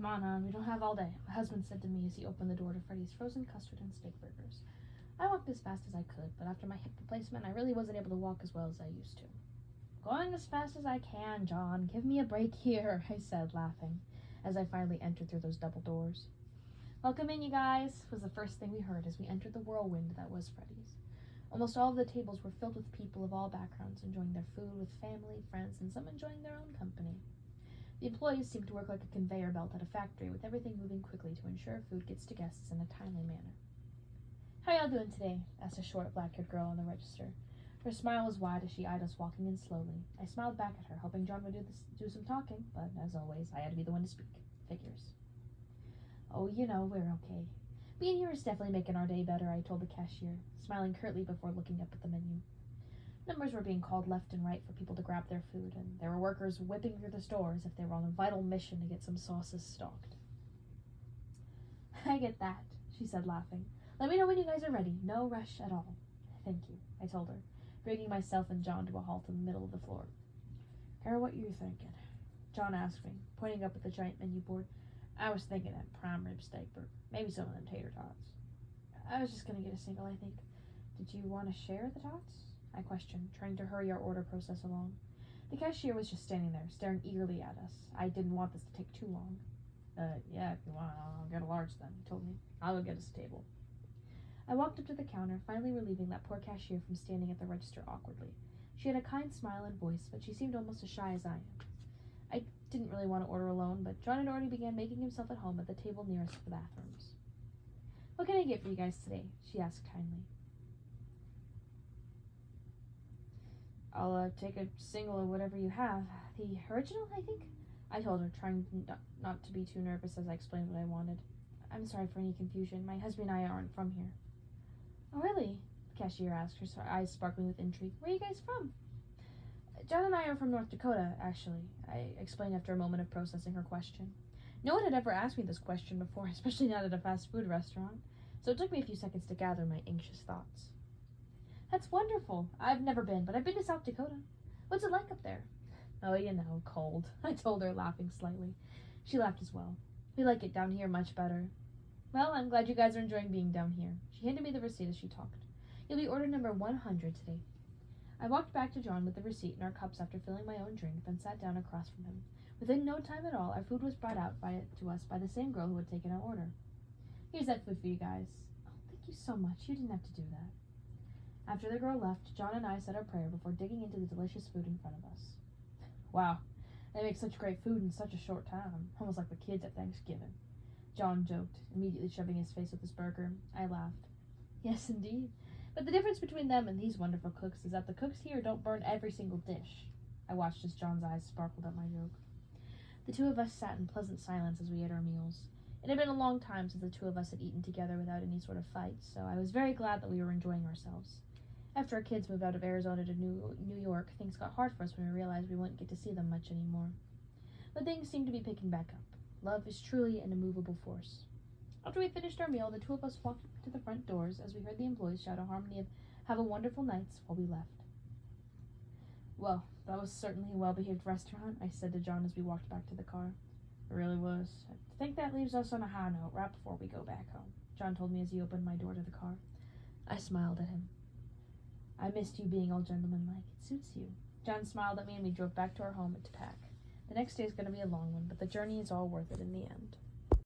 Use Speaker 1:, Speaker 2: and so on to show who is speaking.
Speaker 1: Come on, hon, we don't have all day, my husband said to me as he opened the door to Freddy's frozen custard and steak burgers. I walked as fast as I could, but after my hip replacement, I really wasn't able to walk as well as I used to. Going as fast as I can, John. Give me a break here, I said, laughing, as I finally entered through those double doors. Welcome in, you guys, was the first thing we heard as we entered the whirlwind that was Freddy's. Almost all of the tables were filled with people of all backgrounds, enjoying their food with family, friends, and some enjoying their own company. The employees seemed to work like a conveyor belt at a factory, with everything moving quickly to ensure food gets to guests in a timely manner. How y'all doing today? Asked a short, black-haired girl on the register. Her smile was wide as she eyed us walking in slowly. I smiled back at her, hoping John would do some talking, but as always, I had to be the one to speak. Figures. Oh, we're okay. Being here is definitely making our day better, I told the cashier, smiling curtly before looking up at the menu. Numbers were being called left and right for people to grab their food, and there were workers whipping through the store as if they were on a vital mission to get some sauces stocked. I get that, she said, laughing. Let me know when you guys are ready. No rush at all. Thank you, I told her, bringing myself and John to a halt in the middle of the floor. Kara, what you thinking? John asked me, pointing up at the giant menu board. I was thinking that prime rib steak burger, maybe some of them tater tots. I was just going to get a single, I think. Did you want to share the tots? I questioned, trying to hurry our order process along. The cashier was just standing there, staring eagerly at us. I didn't want this to take too long. Yeah, if you want, I'll get a large then, he told me. I'll go get us a table. I walked up to the counter, finally relieving that poor cashier from standing at the register awkwardly. She had a kind smile and voice, but she seemed almost as shy as I am. I didn't really want to order alone, but John had already began making himself at home at the table nearest the bathrooms. What can I get for you guys today? She asked kindly. I'll take a single of whatever you have. The original, I think? I told her, trying not to be too nervous as I explained what I wanted. I'm sorry for any confusion. My husband and I aren't from here. Oh, really? The cashier asked, her eyes sparkling with intrigue. Where are you guys from? John and I are from North Dakota, actually, I explained after a moment of processing her question. No one had ever asked me this question before, especially not at a fast food restaurant, so it took me a few seconds to gather my anxious thoughts. That's wonderful. I've never been, but I've been to South Dakota. What's it like up there? Oh, cold, I told her, laughing slightly. She laughed as well. We like it down here much better. Well, I'm glad you guys are enjoying being down here. She handed me the receipt as she talked. You'll be order number 100 today. I walked back to John with the receipt and our cups after filling my own drink, then sat down across from him. Within no time at all, our food was brought out to us by the same girl who had taken our order. Here's that food for you guys. Oh, thank you so much. You didn't have to do that. After the girl left, John and I said our prayer before digging into the delicious food in front of us. Wow, they make such great food in such a short time, almost like the kids at Thanksgiving. John joked, immediately shoving his face with his burger. I laughed. Yes, indeed. But the difference between them and these wonderful cooks is that the cooks here don't burn every single dish. I watched as John's eyes sparkled at my joke. The two of us sat in pleasant silence as we ate our meals. It had been a long time since the two of us had eaten together without any sort of fight, so I was very glad that we were enjoying ourselves. After our kids moved out of Arizona to New York, things got hard for us when we realized we wouldn't get to see them much anymore. But things seemed to be picking back up. Love is truly an immovable force. After we finished our meal, the two of us walked to the front doors as we heard the employees shout a harmony of "Have a wonderful night" while we left. Well, that was certainly a well-behaved restaurant, I said to John as we walked back to the car. It really was. I think that leaves us on a high note right before we go back home, John told me as he opened my door to the car. I smiled at him. I missed you being all gentlemanlike. It suits you. John smiled at me and we drove back to our home to pack. The next day is going to be a long one, but the journey is all worth it in the end.